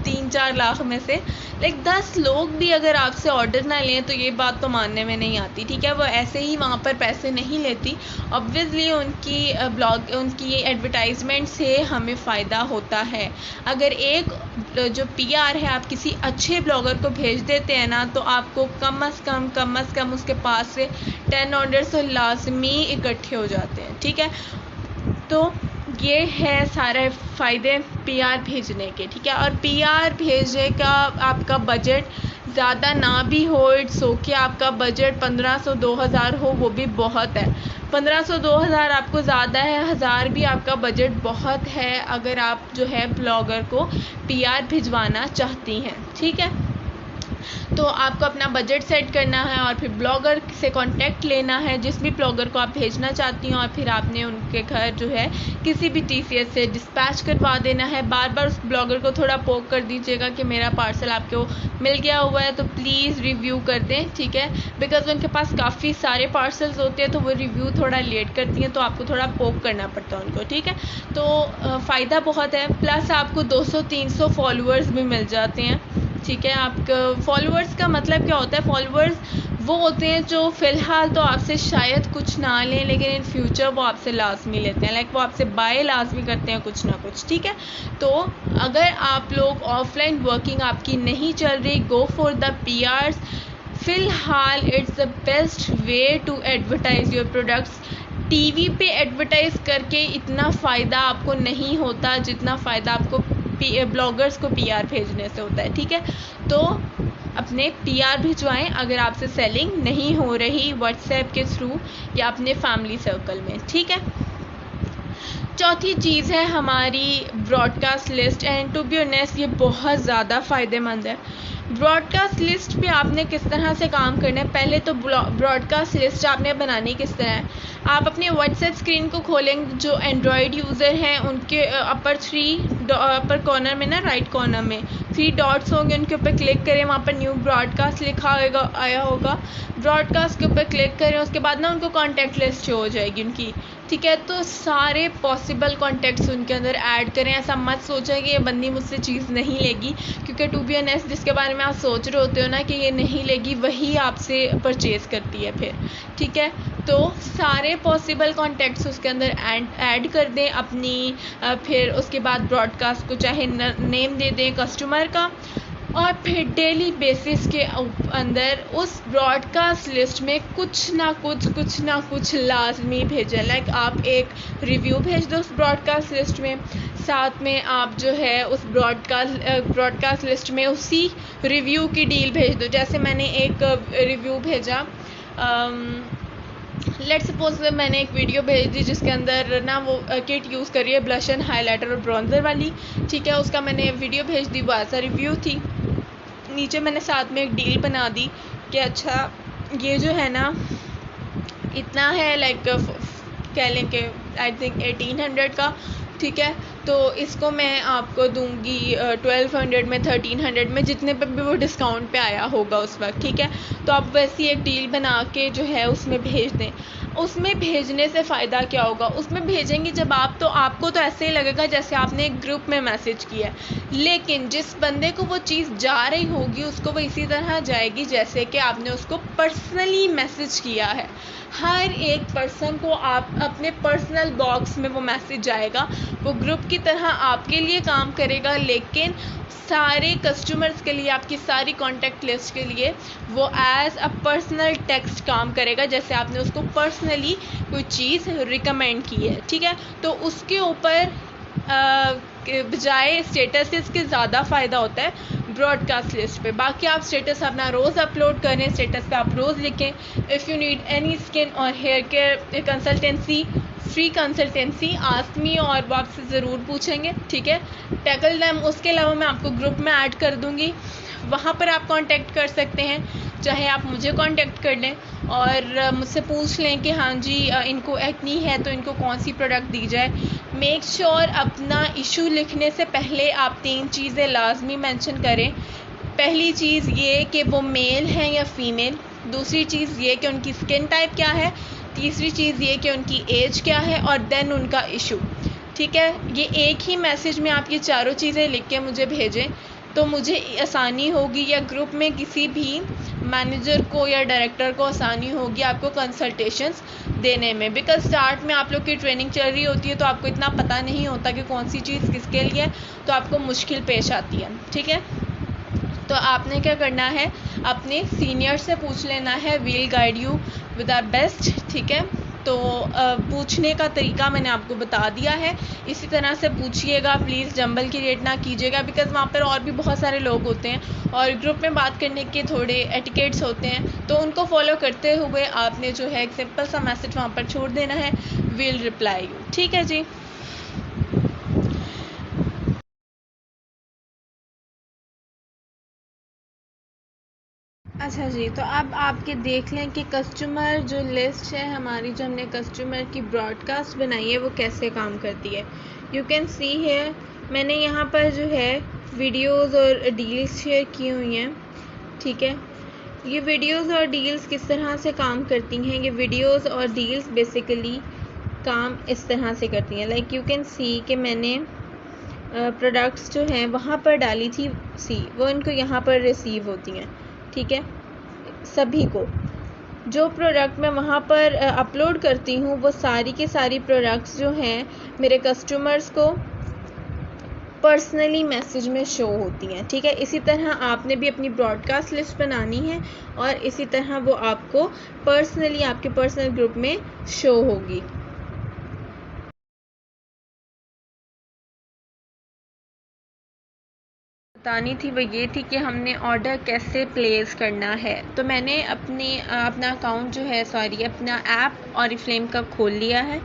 3-4 लाख में से लाइक 10 लोग भी अगर आपसे ऑर्डर ना लें तो ये बात तो मानने में नहीं आती, ठीक है। वो ऐसे ही वहाँ पर पैसे नहीं लेती, ऑब्वियसली उनकी एडवर्टाइजमेंट से हमें फ़ायदा होता है। अगर एक जो पीआर है आप किसी अच्छे ब्लॉगर को भेज देते हैं ना, तो आपको कम से कम उसके पास से 10 ऑर्डर्स तो लाजमी इकट्ठे हो जाते हैं, ठीक है। तो ये है सारे फ़ायदे पीआर भेजने के, ठीक है। और पीआर भेजने का आपका बजट ज़्यादा ना भी हो, इट्स ओके। आपका बजट 1500-2000 हो वो भी बहुत है। 1500-2000 आपको ज़्यादा है, 1000 भी आपका बजट बहुत है अगर आप जो है ब्लॉगर को पीआर भिजवाना चाहती हैं, ठीक है। तो आपको अपना बजट सेट करना है और फिर ब्लॉगर से कांटेक्ट लेना है, जिस भी ब्लॉगर को आप भेजना चाहती हो, और फिर आपने उनके घर जो है किसी भी टीसीएस से डिस्पैच करवा देना है। बार बार उस ब्लॉगर को थोड़ा पोक कर दीजिएगा कि मेरा पार्सल आपको मिल गया हुआ है, तो प्लीज़ रिव्यू कर दें, ठीक है। बिकॉज उनके पास काफ़ी सारे पार्सल्स होते हैं, तो वो रिव्यू थोड़ा लेट करती हैं, तो आपको थोड़ा पोक करना पड़ता है उनको, ठीक है। तो फ़ायदा बहुत है, प्लस आपको 200-300 फॉलोअर्स भी मिल जाते हैं, ठीक है। आपका फॉलोअर्स का मतलब क्या होता है? फॉलोअर्स वो होते हैं जो फ़िलहाल तो आपसे शायद कुछ ना लें, लेकिन इन फ्यूचर वो आपसे लाजमी लेते हैं, लाइक वो आपसे बाय लाजमी करते हैं कुछ ना कुछ, ठीक है। तो अगर आप लोग ऑफलाइन वर्किंग आपकी नहीं चल रही, गो फॉर द पीआर्स। फ़िलहाल it's the best way to advertise your products. TV पे एडवर्टाइज़ करके इतना फ़ायदा आपको नहीं होता जितना फ़ायदा आपको ब्लॉगर्स को पीआर भेजने से होता है, ठीक है। तो अपने पीआर भिजवाएं अगर आपसे सेलिंग नहीं हो रही व्हाट्सएप के थ्रू या अपने फैमिली सर्कल में, ठीक है। चौथी चीज़ है हमारी broadcast list, and to be honest ये बहुत ज़्यादा फ़ायदेमंद है। ब्रॉडकास्ट लिस्ट पे आपने किस तरह से काम करना है? पहले तो ब्रॉडकास्ट लिस्ट आपने बनानी किस तरह है? आप अपने व्हाट्सएप स्क्रीन को खोलेंगे, जो एंड्रॉयड यूज़र हैं उनके अपर कॉर्नर में ना, राइट कॉर्नर में 3 डॉट्स होंगे, उनके ऊपर क्लिक करें, वहाँ पर न्यू ब्रॉडकास्ट लिखा आया होगा, ब्रॉडकास्ट के ऊपर क्लिक करें, उसके बाद ना उनको कॉन्टैक्ट लिस्ट शो हो जाएगी उनकी, ठीक है। तो सारे पॉसिबल कॉन्टैक्ट्स उनके अंदर ऐड करें। ऐसा मत सोचें कि ये बंदी मुझसे चीज़ नहीं लेगी, क्योंकि टू बी ऑनेस्ट जिसके बारे में आप सोच रहे होते हो ना कि ये नहीं लेगी, वही आपसे परचेज़ करती है फिर, ठीक है। तो सारे पॉसिबल कॉन्टैक्ट्स उसके अंदर ऐड कर दें अपनी, फिर उसके बाद ब्रॉडकास्ट को चाहे नेम दे दें कस्टमर का, और फिर डेली बेसिस के अंदर उस ब्रॉडकास्ट लिस्ट में कुछ ना कुछ लाजमी भेजें। लाइक आप एक रिव्यू भेज दो उस ब्रॉडकास्ट लिस्ट में, साथ में आप जो है उस ब्रॉडकास्ट लिस्ट में उसी रिव्यू की डील भेज दो। जैसे मैंने एक रिव्यू भेजा, लेट सपोज मैंने एक वीडियो भेज दी जिसके अंदर ना वो किट यूज़ करी है ब्लश एंड हाइलाइटर और ब्रॉन्जर वाली, ठीक है। उसका मैंने वीडियो भेज दी, वो ऐसा रिव्यू थी। नीचे मैंने साथ में एक डील बना दी कि अच्छा ये जो है ना इतना है, लाइक कह लें कि आई थिंक 1800 का, ठीक है। तो इसको मैं आपको दूंगी 1200 में, 1300 में, जितने पे भी वो डिस्काउंट पे आया होगा उस वक्त, ठीक है। तो आप वैसी एक डील बना के जो है उसमें भेज दें। उसमें भेजने से फ़ायदा क्या होगा? उसमें भेजेंगे जब आप, तो आपको तो ऐसे ही लगेगा जैसे आपने एक ग्रुप में मैसेज किया है, लेकिन जिस बंदे को वो चीज़ जा रही होगी उसको वो इसी तरह जाएगी जैसे कि आपने उसको पर्सनली मैसेज किया है। हर एक पर्सन को आप अपने पर्सनल बॉक्स में वो मैसेज जाएगा, वो ग्रुप की तरह आपके लिए काम करेगा, लेकिन सारे कस्टमर्स के लिए, आपकी सारी कॉन्टैक्ट लिस्ट के लिए वो एज अ पर्सनल टेक्स्ट काम करेगा, जैसे आपने उसको पर्सनली कोई चीज़ रिकमेंड की है, ठीक है। तो उसके ऊपर बजाय स्टेटसेस के ज़्यादा फ़ायदा होता है ब्रॉडकास्ट लिस्ट पे। बाकी आप स्टेटस अपना रोज़ अपलोड करें, स्टेटस पे आप रोज़ लिखें, if you need any skin और hair care consultancy, free consultancy ask me, और वो आपसे ज़रूर पूछेंगे, ठीक है। Tackle them. उसके अलावा मैं आपको ग्रुप में ऐड कर दूँगी, वहाँ पर आप कांटेक्ट कर सकते हैं, चाहे आप मुझे कांटेक्ट कर लें और मुझसे पूछ लें कि हाँ जी इनको एक्नी है तो इनको कौन सी प्रोडक्ट दी जाए। मेक श्योर अपना इशू लिखने से पहले आप 3 चीज़ें लाजमी मेंशन करें। पहली चीज़ ये कि वो मेल हैं या फीमेल, दूसरी चीज़ ये कि उनकी स्किन टाइप क्या है, तीसरी चीज़ ये कि उनकी एज क्या है, और देन उनका इशू, ठीक है। ये एक ही मैसेज में आप ये चारों चीज़ें लिख के मुझे भेजें, तो मुझे आसानी होगी, या ग्रुप में किसी भी मैनेजर को या डायरेक्टर को आसानी होगी आपको कंसल्टेशंस देने में। बिकॉज स्टार्ट में आप लोग की ट्रेनिंग चल रही होती है तो आपको इतना पता नहीं होता कि कौन सी चीज़ किसके लिए है, तो आपको मुश्किल पेश आती है। ठीक है, तो आपने क्या करना है, अपने सीनियर से पूछ लेना है, we'll guide you with our best. ठीक है, तो पूछने का तरीका मैंने आपको बता दिया है, इसी तरह से पूछिएगा, प्लीज़ जंबल क्रिएट ना कीजिएगा, बिकॉज़ वहाँ पर और भी बहुत सारे लोग होते हैं और ग्रुप में बात करने के थोड़े एटिकेट्स होते हैं, तो उनको फॉलो करते हुए आपने जो है एक सिंपल सा मैसेज वहाँ पर छोड़ देना है, विल रिप्लाई यू। ठीक है जी। अच्छा जी, तो अब आपके देख लें कि कस्टमर जो लिस्ट है हमारी, जो हमने कस्टमर की ब्रॉडकास्ट बनाई है, वो कैसे काम करती है। यू कैन सी है, मैंने यहाँ पर जो है वीडियोस और डील्स शेयर की हुई हैं। ठीक है, ये वीडियोस और डील्स किस तरह से काम करती हैं, ये वीडियोस और डील्स बेसिकली काम इस तरह से करती हैं। लाइक यू कैन सी कि मैंने प्रोडक्ट्स जो हैं वहाँ पर डाली थी, वो इनको यहाँ पर रिसीव होती हैं। ठीक है, सभी को जो प्रोडक्ट मैं वहाँ पर अपलोड करती हूँ, वो सारी के सारी प्रोडक्ट्स जो हैं मेरे कस्टमर्स को पर्सनली मैसेज में शो होती हैं। ठीक है, इसी तरह आपने भी अपनी ब्रॉडकास्ट लिस्ट बनानी है और इसी तरह वो आपको पर्सनली आपके पर्सनल ग्रुप में शो होगी। बतानी थी वो ये थी कि हमने ऑर्डर कैसे प्लेस करना है। तो मैंने अपना अकाउंट जो है, अपना ऐप ऑरिफ्लेम का खोल लिया है।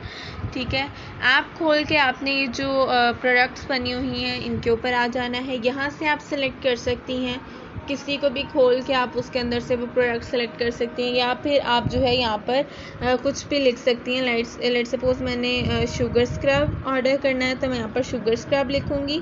ठीक है, ऐप खोल के आपने ये जो प्रोडक्ट्स बनी हुई हैं इनके ऊपर आ जाना है। यहाँ से आप सेलेक्ट कर सकती हैं, किसी को भी खोल के आप उसके अंदर से वो प्रोडक्ट सेलेक्ट कर सकती हैं, या फिर आप जो है यहाँ पर कुछ भी लिख सकती हैं। लेट सपोज मैंने शुगर स्क्रब ऑर्डर करना है, तो मैं यहाँ पर शुगर स्क्रब लिखूँगी।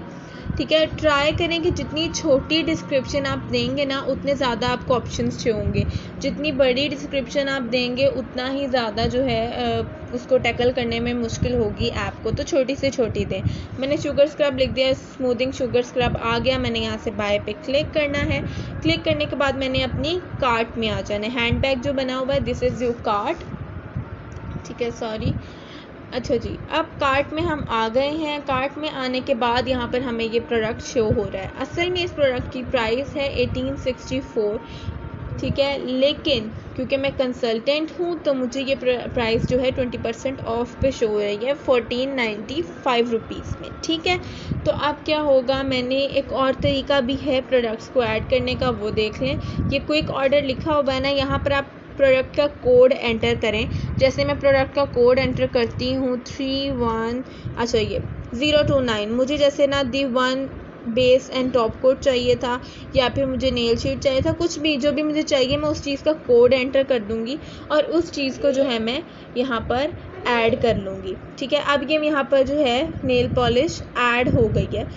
ठीक है, ट्राई करें कि जितनी छोटी डिस्क्रिप्शन आप देंगे ना, उतने ज़्यादा आपको ऑप्शंस शो होंगे। जितनी बड़ी डिस्क्रिप्शन आप देंगे उतना ही ज़्यादा जो है उसको टैकल करने में मुश्किल होगी ऐप को, तो छोटी से छोटी दें। मैंने शुगर स्क्रब लिख दिया, स्मूथिंग शुगर स्क्रब आ गया। मैंने यहाँ से बाय पे क्लिक करना है। क्लिक करने के बाद मैंने अपनी कार्ट में आ जाना है। हैंड बैग जो बना हुआ है, दिस इज़ योर कार्ट। ठीक है, सॉरी। अच्छा जी, अब कार्ट में हम आ गए हैं। कार्ट में आने के बाद यहाँ पर हमें ये प्रोडक्ट शो हो रहा है। असल में इस प्रोडक्ट की प्राइस है 1864। ठीक है, लेकिन क्योंकि मैं कंसल्टेंट हूँ तो मुझे ये प्राइस जो है 20% ऑफ पे शो हो रही है 1495 रुपीज़ में। ठीक है, तो अब क्या होगा, मैंने एक और तरीका भी है प्रोडक्ट्स को ऐड करने का, वो देख लें। ये क्विक ऑर्डर लिखा हुआ है ना, यहाँ पर आप प्रोडक्ट का कोड एंटर करें। जैसे मैं प्रोडक्ट का कोड एंटर करती हूँ 029, मुझे जैसे ना दी 1 बेस एंड टॉप कोट चाहिए था, या फिर मुझे नेल शीट चाहिए था, कुछ भी जो भी मुझे चाहिए मैं उस चीज़ का कोड एंटर कर दूँगी और उस चीज़ को जो है मैं यहाँ पर ऐड कर लूँगी। ठीक है, अब ये यहाँ पर जो है नेल पॉलिश ऐड हो गई है।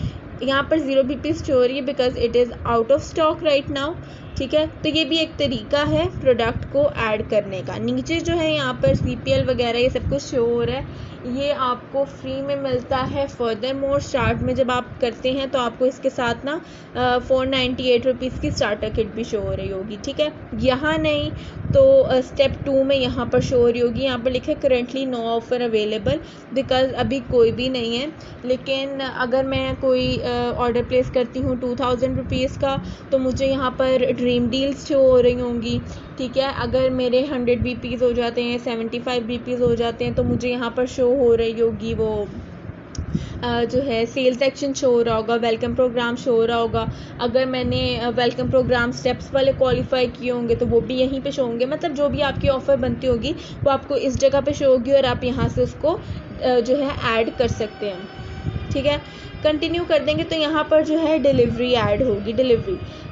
यहाँ पर 0 BP शो हो रही है because it is out of stock right now. ठीक है, तो ये भी एक तरीका है प्रोडक्ट को ऐड करने का। नीचे जो है यहाँ पर CPL वगैरह ये सब कुछ शो हो रहा है, ये आपको फ्री में मिलता है। फर्दर मोर स्टार्ट में जब आप करते हैं तो आपको इसके साथ ना 498 रुपीज़ की स्टार्टर किट भी शो हो रही होगी। ठीक है, यहाँ नहीं तो स्टेप 2 में यहाँ पर शो हो रही होगी। यहाँ पर लिखा है currently no offer available, because अभी कोई भी नहीं है। लेकिन अगर मैं कोई ऑर्डर प्लेस करती हूँ 2000 रुपीज़ का, तो मुझे यहाँ पर ड्रीम डील्स शो हो रही होंगी। ठीक है, अगर मेरे 100 BPs हो जाते हैं, 75 BPs हो जाते हैं, तो मुझे यहाँ पर शो हो रही होगी वो जो है सेल्स एक्शन शो हो रहा होगा, वेलकम प्रोग्राम शो हो रहा होगा। अगर मैंने वेलकम प्रोग्राम स्टेप्स वाले क्वालिफाई किए होंगे तो वो भी यहीं पे शो होंगे। मतलब जो भी आपकी ऑफ़र बनती होगी वो आपको इस जगह पे शो होगी और आप यहाँ से उसको जो है ऐड कर सकते हैं। ठीक है, कंटिन्यू कर देंगे तो यहाँ पर जो है डिलीवरी ऐड होगी।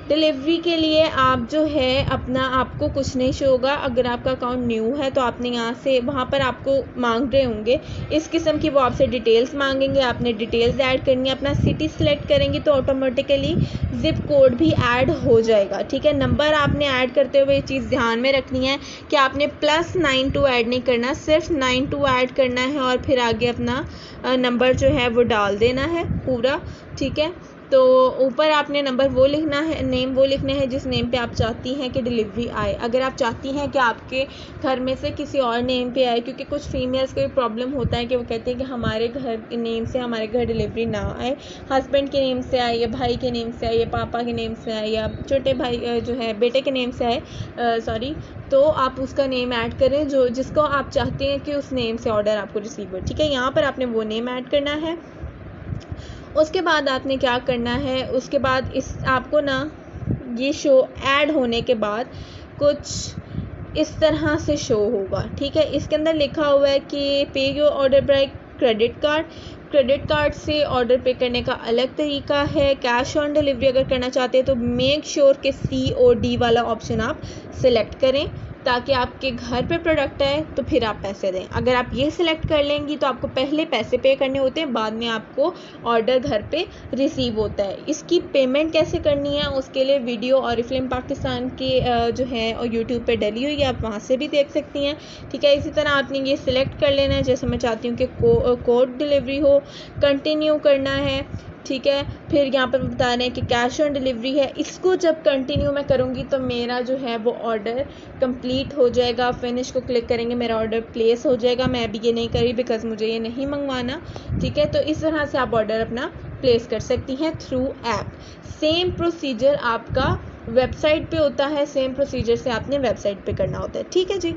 डिलीवरी के लिए आप जो है अपना, आपको कुछ नहीं शो होगा। अगर आपका अकाउंट न्यू है तो आपने यहाँ से, वहाँ पर आपको मांग रहे होंगे इस किस्म की, वो आपसे डिटेल्स मांगेंगे, आपने डिटेल्स ऐड करनी है। अपना सिटी सिलेक्ट करेंगे तो ऑटोमेटिकली जिप कोड भी ऐड हो जाएगा। ठीक है, नंबर आपने ऐड करते हुए ये चीज़ ध्यान में रखनी है कि आपने +92 ऐड नहीं करना, सिर्फ 92 ऐड करना है और फिर आगे अपना नंबर जो है वो डाल देना है पूरा। ठीक है, तो ऊपर आपने नंबर वो लिखना है, नेम वो लिखना है जिस नेम पे आप चाहती हैं कि डिलीवरी आए। अगर आप चाहती हैं कि आपके घर में से किसी और नेम पे आए, क्योंकि कुछ फीमेल्स को भी प्रॉब्लम होता है कि वो कहते हैं कि हमारे घर के नेम से हमारे घर डिलीवरी ना आए, हस्बैंड के नेम से आए या भाई के नेम से आए या पापा के नेम से आए या छोटे भाई जो है बेटे के नेम से आए, सॉरी, तो आप उसका नेम ऐड करें जो जिसको आप चाहते हैं कि उस नेम से ऑर्डर आपको रिसीव हो। ठीक है, यहाँ पर आपने वो नेम ऐड करना है। उसके बाद आपने क्या करना है, उसके बाद इस आपको ना ये शो ऐड होने के बाद कुछ इस तरह से शो होगा। ठीक है, इसके अंदर लिखा हुआ है कि पे your order by credit card. Credit card से ऑर्डर पे करने का अलग तरीका है। कैश ऑन डिलीवरी अगर करना चाहते हैं तो मेक श्योर कि COD वाला ऑप्शन आप सिलेक्ट करें ताकि आपके घर पे प्रोडक्ट आए तो फिर आप पैसे दें। अगर आप ये सिलेक्ट कर लेंगी तो आपको पहले पैसे पे करने होते हैं, बाद में आपको ऑर्डर घर पे रिसीव होता है। इसकी पेमेंट कैसे करनी है उसके लिए वीडियो ऑरिफ्लेम पाकिस्तान के जो है और यूट्यूब पे डली हुई है, आप वहाँ से भी देख सकती हैं। ठीक है, इसी तरह आपने ये सिलेक्ट कर लेना है। जैसे मैं चाहती हूँ कि कोड डिलीवरी हो, कंटिन्यू करना है। ठीक है, फिर यहाँ पर बता रहे हैं कि कैश ऑन डिलीवरी है। इसको जब कंटिन्यू मैं करूँगी तो मेरा जो है वो ऑर्डर कंप्लीट हो जाएगा। फिनिश को क्लिक करेंगे, मेरा ऑर्डर प्लेस हो जाएगा। मैं अभी ये नहीं करी बिकॉज मुझे ये नहीं मंगवाना। ठीक है, तो इस तरह से आप ऑर्डर अपना प्लेस कर सकती हैं थ्रू ऐप। सेम प्रोसीजर आपका वेबसाइट पे होता है, सेम प्रोसीजर से आपने वेबसाइट पे करना होता है। ठीक है जी।